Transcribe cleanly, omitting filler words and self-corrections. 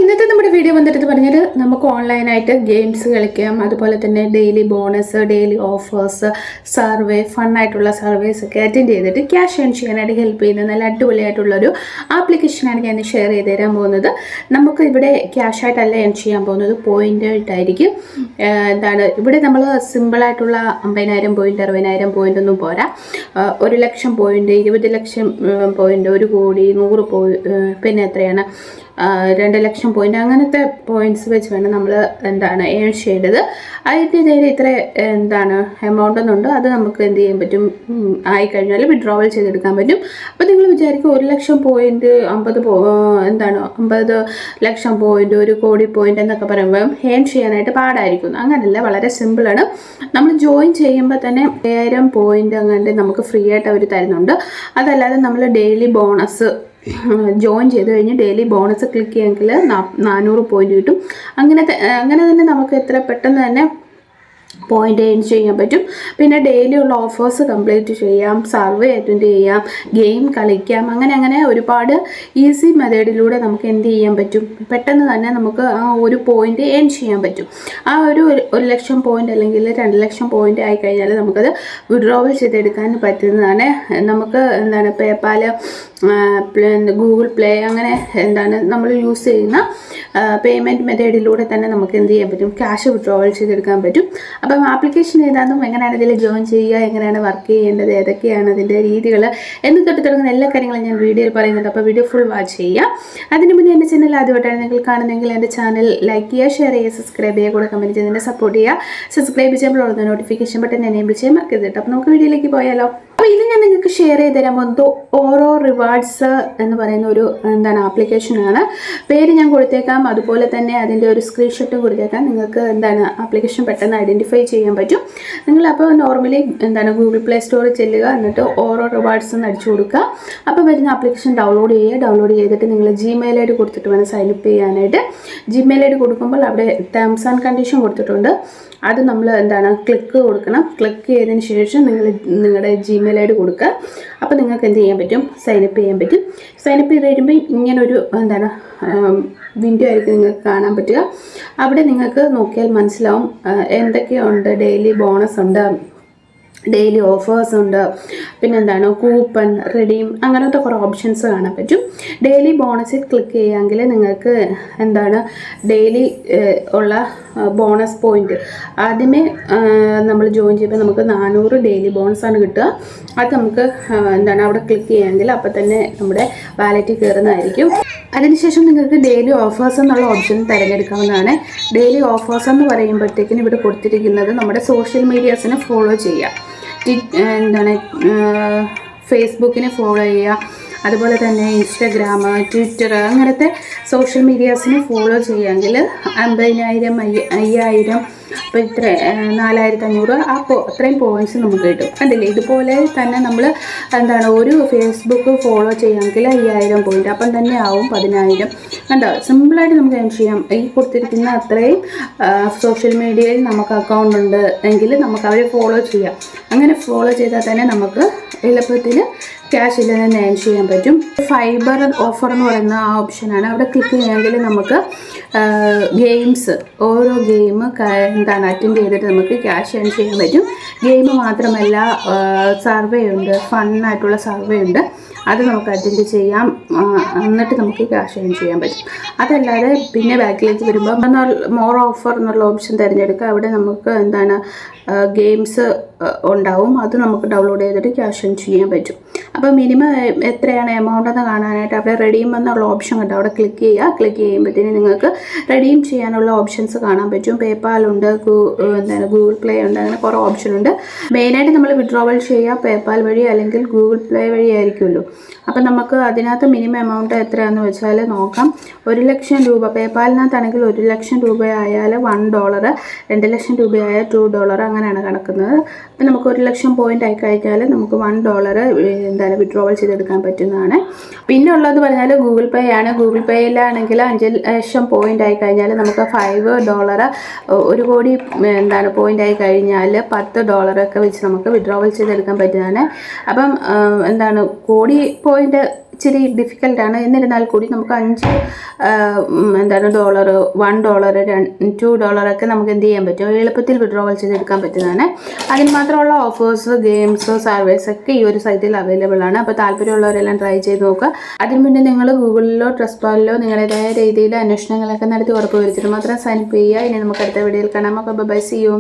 ഇന്നത്തെ നമ്മുടെ വീഡിയോ വന്നിട്ട് പറഞ്ഞാൽ നമുക്ക് ഓൺലൈനായിട്ട് ഗെയിംസ് കളിക്കാം, അതുപോലെ തന്നെ daily bonus, daily offers, survey, ഫണ്ണായിട്ടുള്ള സർവേസ് ഒക്കെ അറ്റൻഡ് ചെയ്തിട്ട് ക്യാഷ് ഏൺ ചെയ്യാനായിട്ട് ഹെൽപ്പ് ചെയ്യുന്ന നല്ല അടിപൊളിയായിട്ടുള്ളൊരു ആപ്ലിക്കേഷനാണ് ഞാൻ ഷെയർ ചെയ്ത് തരാൻ പോകുന്നത്. നമുക്ക് ഇവിടെ ക്യാഷ് ആയിട്ടല്ല ഏൺ ചെയ്യാൻ പോകുന്നത്, പോയിൻ്റ് ആയിട്ടായിരിക്കും. ഇവിടെ നമ്മൾ സിമ്പിളായിട്ടുള്ള 50,000 പോയിൻ്റ്, 60,000 പോയിൻ്റ് ഒന്നും പോരാ. 1,00,000 പോയിൻ്റ്, 20,00,000 പോയിൻ്റ്, 1 കോടി, 100 പിന്നെ എത്രയാണ് 2,00,000 പോയിൻ്റ്, അങ്ങനത്തെ പോയിൻറ്റ്സ് വെച്ച് വേണം നമ്മൾ ഏൺ ചെയ്യേണ്ടത്. അതിൻ്റെ ഇടയിൽ ഇത്ര എമൗണ്ട് ഒന്നുണ്ട്, അത് നമുക്ക് എന്ത് ചെയ്യാൻ പറ്റും, ആയിക്കഴിഞ്ഞാൽ വിഡ്രോവൽ ചെയ്തെടുക്കാൻ പറ്റും. അപ്പോൾ നിങ്ങൾ വിചാരിക്കും 1,00,000 പോയിൻ്റ്, 50 ലക്ഷം പോയിൻ്റ്, 1 കോടി പോയിൻ്റ് എന്നൊക്കെ പറയുമ്പോൾ ഏൺ ചെയ്യാനായിട്ട് പാടായിരിക്കും. അങ്ങനെയല്ല, വളരെ സിമ്പിളാണ്. നമ്മൾ ജോയിൻ ചെയ്യുമ്പോൾ തന്നെ 1000 പോയിൻ്റ് അങ്ങനെ നമുക്ക് ഫ്രീ ആയിട്ട് അവർ തരുന്നുണ്ട്. അതല്ലാതെ നമ്മൾ ഡെയിലി ബോണസ് ജോയിൻ ചെയ്ത് കഴിഞ്ഞ് ഡെയിലി ബോണസ് ക്ലിക്ക് ചെയ്യുമെങ്കിൽ 400 പോയിൻ്റ് കിട്ടും. അങ്ങനെ തന്നെ നമുക്ക് എത്ര പെട്ടെന്ന് തന്നെ പോയിൻ്റ് ഏൺ ചെയ്യാൻ പറ്റും. പിന്നെ ഡെയിലി ഉള്ള ഓഫേഴ്സ് കംപ്ലീറ്റ് ചെയ്യാം, സർവേ അറ്റൻഡ് ചെയ്യാം, ഗെയിം കളിക്കാം. അങ്ങനെ ഒരുപാട് ഈസി മെത്തേഡിലൂടെ നമുക്ക് എന്ത് ചെയ്യാൻ പറ്റും, പെട്ടെന്ന് തന്നെ നമുക്ക് ആ ഒരു പോയിൻ്റ് ഏൺ ചെയ്യാൻ പറ്റും. ആ ഒരു 1,00,000 പോയിൻ്റ് അല്ലെങ്കിൽ 2,00,000 പോയിൻ്റ് ആയിക്കഴിഞ്ഞാൽ നമുക്കത് വിഡ്രോവൽ ചെയ്തെടുക്കാൻ പറ്റുന്നതാണ്. നമുക്ക് പേപ്പാൽ, ഗൂഗിൾ പ്ലേ, അങ്ങനെ നമ്മൾ യൂസ് ചെയ്യുന്ന പേയ്മെൻറ്റ് മെത്തേഡിലൂടെ തന്നെ നമുക്ക് എന്ത് ചെയ്യാൻ പറ്റും, ക്യാഷ് വിഡ്രോവൽ ചെയ്തെടുക്കാൻ പറ്റും. അപ്പം ആപ്ലിക്കേഷൻ ഏതാണെന്നും എങ്ങനെയാണ് ഇതിൽ ജോയിൻ ചെയ്യുക, എങ്ങനെയാണ് വർക്ക് ചെയ്യേണ്ടത്, ഏതൊക്കെയാണ് അതിൻ്റെ രീതികൾ എന്ന് തൊട്ട് തുടങ്ങുന്ന എല്ലാ കാര്യങ്ങളും ഞാൻ വീഡിയോയിൽ പറയുന്നുണ്ട്. അപ്പോൾ വീഡിയോ ഫുൾ വാച്ച് ചെയ്യുക. അതിന് മുന്നേ എൻ്റെ ചാനൽ ആദ്യമായിട്ടാണ് നിങ്ങൾ കാണുന്നതെങ്കിൽ എൻ്റെ ചാനൽ ലൈക്ക് ചെയ്യുക, ഷെയർ ചെയ്യുക, സബ്സ്ക്രൈബ് ചെയ്യുക, കൂടെ കമൻറ്റ് ചെയ്ത് എന്നെ സപ്പോർട്ട് ചെയ്യുക. സബ്സ്ക്രൈബ് ചെയ്യുമ്പോൾ ഉള്ള നോട്ടിഫിക്കേഷൻ ബട്ടൺ എനേബിൾ ചെയ്യാൻ മറക്കരുത്. അപ്പോൾ നമുക്ക് വീഡിയോയിലേക്ക് പോയാലോ. അപ്പോൾ ഇത് ഞാൻ നിങ്ങൾക്ക് ഷെയർ ചെയ്ത് തരാൻ പോകുന്നത് ഓരോ റിവാർഡ്സ് എന്ന് പറയുന്ന ഒരു ആപ്ലിക്കേഷനാണ്. പേര് ഞാൻ കൊടുത്തേക്കാം, അതുപോലെ തന്നെ അതിൻ്റെ ഒരു സ്ക്രീൻഷോട്ടും കൊടുത്തേക്കാം. നിങ്ങൾക്ക് ആപ്ലിക്കേഷൻ പെട്ടെന്ന് ഐഡൻറ്റിഫൈ ചെയ്യാൻ പറ്റും. നിങ്ങളപ്പോൾ നോർമലി ഗൂഗിൾ പ്ലേ സ്റ്റോറിൽ ചെല്ലുക, എന്നിട്ട് ഓരോ റിവാർഡ്സ് എന്ന് അടിച്ചു കൊടുക്കുക. അപ്പോൾ വരുന്ന ആപ്ലിക്കേഷൻ ഡൗൺലോഡ് ചെയ്യുക. ഡൗൺലോഡ് ചെയ്തിട്ട് നിങ്ങൾ ജിമെയിൽ ഐ ഡി കൊടുത്തിട്ട് വേണം സൈനപ്പ് ചെയ്യാനായിട്ട്. ജിമെയിൽ ഐ ഡി കൊടുക്കുമ്പോൾ അവിടെ ടേംസ് ആൻഡ് കണ്ടീഷൻ കൊടുത്തിട്ടുണ്ട്. അത് നമ്മൾ ക്ലിക്ക് കൊടുക്കണം. ക്ലിക്ക് ചെയ്തതിന് ശേഷം നിങ്ങളുടെ ജിമെയിൽ ഐ ഡി കൊടുക്കുക. അപ്പോൾ നിങ്ങൾക്ക് എന്ത് ചെയ്യാൻ പറ്റും, സൈനപ്പ് ചെയ്യാൻ പറ്റും. സൈനപ്പ് ചെയ്ത് കഴിയുമ്പോൾ ഇങ്ങനൊരു വിൻഡോ ആയിരിക്കും നിങ്ങൾക്ക് കാണാൻ പറ്റുക. അവിടെ നിങ്ങൾക്ക് നോക്കിയാൽ മനസ്സിലാവും എന്തൊക്കെയുണ്ട്. ഡെയിലി ബോണസ് ഉണ്ട്, ഡെയിലി ഓഫേഴ്സ് ഉണ്ട്, പിന്നെ കൂപ്പൺ, റെഡീം, അങ്ങനത്തെ കുറേ ഓപ്ഷൻസ് കാണാൻ പറ്റും. ഡെയിലി ബോണസിൽ ക്ലിക്ക് ചെയ്യുകയാണെങ്കിൽ നിങ്ങൾക്ക് ഡെയിലി ഉള്ള ബോണസ് പോയിൻ്റ് ആദ്യമേ നമ്മൾ ജോയിൻ ചെയ്യുമ്പോൾ നമുക്ക് 400 ഡെയിലി ബോണസാണ് കിട്ടുക. അത് നമുക്ക് അവിടെ ക്ലിക്ക് ചെയ്യുകയാണെങ്കിൽ അപ്പോൾ തന്നെ നമ്മുടെ വാലറ്റിൽ കയറുന്നതായിരിക്കും. അതിനുശേഷം നിങ്ങൾക്ക് ഡെയിലി ഓഫേഴ്സ് എന്നുള്ള ഓപ്ഷൻ തിരഞ്ഞെടുക്കാവുന്നതാണ്. ഡെയിലി ഓഫേഴ്സ് എന്ന് പറയുമ്പോഴത്തേക്കിനും ഇവിടെ കൊടുത്തിരിക്കുന്നത് നമ്മുടെ സോഷ്യൽ മീഡിയാസിനെ ഫോളോ ചെയ്യുക. ഫേസ്ബുക്കിനെ ഫോളോ ചെയ്യുക, അതുപോലെ തന്നെ ഇൻസ്റ്റഗ്രാം, ട്വിറ്റർ, അങ്ങനത്തെ സോഷ്യൽ മീഡിയാസിനെ ഫോളോ ചെയ്യുമെങ്കിൽ 50,000, 5,000, അപ്പോൾ ഇത്ര 4,500 അത്രയും പോയിൻറ്റ്സ് നമുക്ക് കിട്ടും. കണ്ടില്ലേ, ഇതുപോലെ തന്നെ നമ്മൾ ഒരു ഫേസ്ബുക്ക് ഫോളോ ചെയ്യാമെങ്കിൽ 5,000 പോയിൻ്റ്, അപ്പം തന്നെ ആവും 10,000. കണ്ടോ, സിമ്പിളായിട്ട് നമുക്ക് ഏൺ ചെയ്യാം. ഈ കൊടുത്തിരിക്കുന്ന അത്രയും സോഷ്യൽ മീഡിയയിൽ നമുക്ക് അക്കൗണ്ട് ഉണ്ട് എങ്കിൽ നമുക്ക് അവരെ ഫോളോ ചെയ്യാം. അങ്ങനെ ഫോളോ ചെയ്താൽ തന്നെ നമുക്ക് എളുപ്പത്തിൽ ക്യാഷ് ഇല്ല തന്നെ ഏൺ ചെയ്യാൻ പറ്റും. ഫൈബർ ഓഫർ എന്ന് പറയുന്ന ആ ഓപ്ഷനാണ്. അവിടെ ക്ലിക്ക് ചെയ്യുമെങ്കിൽ നമുക്ക് ഗെയിംസ്, ഓരോ ഗെയിം അറ്റൻഡ് ചെയ്തിട്ട് നമുക്ക് ക്യാഷ് ഏൺ ചെയ്യാൻ പറ്റും. ഗെയിം മാത്രമല്ല, സർവേ ഉണ്ട്, ഫണ്ണായിട്ടുള്ള സർവേ ഉണ്ട്. അത് നമുക്ക് അറ്റൻഡ് ചെയ്യാം, എന്നിട്ട് നമുക്ക് ക്യാഷ് ഏൺ ചെയ്യാൻ പറ്റും. അതല്ലാതെ പിന്നെ ബാക്കിലേക്ക് വരുമ്പോൾ മോർ ഓഫർ എന്നുള്ള ഓപ്ഷൻ തിരഞ്ഞെടുക്കുക. അവിടെ നമുക്ക് ഗെയിംസ് ഉണ്ടാവും. അത് നമുക്ക് ഡൗൺലോഡ് ചെയ്തിട്ട് ക്യാഷ് ഏൺ ചെയ്യാൻ പറ്റും. അപ്പോൾ മിനിമം എത്രയാണ് എമൗണ്ട് എന്ന് കാണാനായിട്ട് അവിടെ റെഡീം എന്നുള്ള ഓപ്ഷൻ കണ്ടോ, അവിടെ ക്ലിക്ക് ചെയ്യുക. ക്ലിക്ക് ചെയ്യുമ്പോഴത്തേന് നിങ്ങൾക്ക് റെഡീം ചെയ്യാനുള്ള ഓപ്ഷൻസ് കാണാൻ പറ്റും. പേപ്പാലുണ്ട്, ഗൂഗിൾ പ്ലേ ഉണ്ട്, അങ്ങനെ കുറേ ഓപ്ഷൻ ഉണ്ട്. മെയിനായിട്ട് നമ്മൾ വിഡ്രോവൽ ചെയ്യുക പേപ്പാൽ വഴി അല്ലെങ്കിൽ ഗൂഗിൾ പ്ലേ വഴി ആയിരിക്കുമല്ലോ. അപ്പം നമുക്ക് അതിനകത്ത് മിനിമം എമൗണ്ട് എത്രയാണെന്ന് വെച്ചാൽ നോക്കാം. 1,00,000 രൂപ പേപ്പാലിനകത്താണെങ്കിൽ 1,00,000 രൂപയായാൽ $1, 2,00,000 രൂപയായാൽ $2, അങ്ങനെയാണ് കണക്കുന്നത്. അപ്പം നമുക്ക് 1,00,000 പോയിൻ്റ് ആയി കഴിഞ്ഞാൽ നമുക്ക് $1 വിഡ്രോവൽ ചെയ്തെടുക്കാൻ പറ്റുന്നതാണ്. പിന്നെ ഉള്ളത് പറഞ്ഞാൽ ഗൂഗിൾ പേ ആണ്. ഗൂഗിൾ പേയിലാണെങ്കിൽ 5,00,000 പോയിൻ്റ് ആയി കഴിഞ്ഞാൽ നമുക്ക് $5, 1 കോടി പോയിൻ്റ് ആയി കഴിഞ്ഞാൽ $10 ഒക്കെ വെച്ച് നമുക്ക് വിഡ്രോവൽ ചെയ്തെടുക്കാൻ പറ്റുന്നതാണ്. അപ്പം കോടി പോയിൻ്റ് ഇച്ചിരി ഡിഫിക്കൽട്ടാണ്. എന്നിരുന്നാൽ കൂടി നമുക്ക് $1 $2 ഒക്കെ നമുക്ക് എന്ത് ചെയ്യാൻ പറ്റും, എളുപ്പത്തിൽ വിഡ്രോവൽ ചെയ്തെടുക്കാൻ പറ്റുന്നതാണ്. അതിന് മാത്രമുള്ള ഓഫേഴ്സ്, ഗെയിംസ്, സർവീസ് ഒക്കെ ഈ ഒരു സൈറ്റിൽ അവൈലബിൾ ആണ്. അപ്പോൾ താല്പര്യമുള്ളവരെല്ലാം ട്രൈ ചെയ്ത് നോക്കുക. അതിന് മുന്നേ നിങ്ങൾ ഗൂഗിളിലോ ട്രസ്റ്റ്പാലിലോ നിങ്ങളുടേതായ രീതിയിൽ അന്വേഷണങ്ങളൊക്കെ നടത്തി ഉറപ്പ് വരുത്തിയിട്ട് മാത്രം സൈൻ അപ്പ് ചെയ്യുക. ഇനി നമുക്ക് അടുത്ത വീഡിയോയിൽ കാണാം. അപ്പോൾ ബൈ, സീ യു.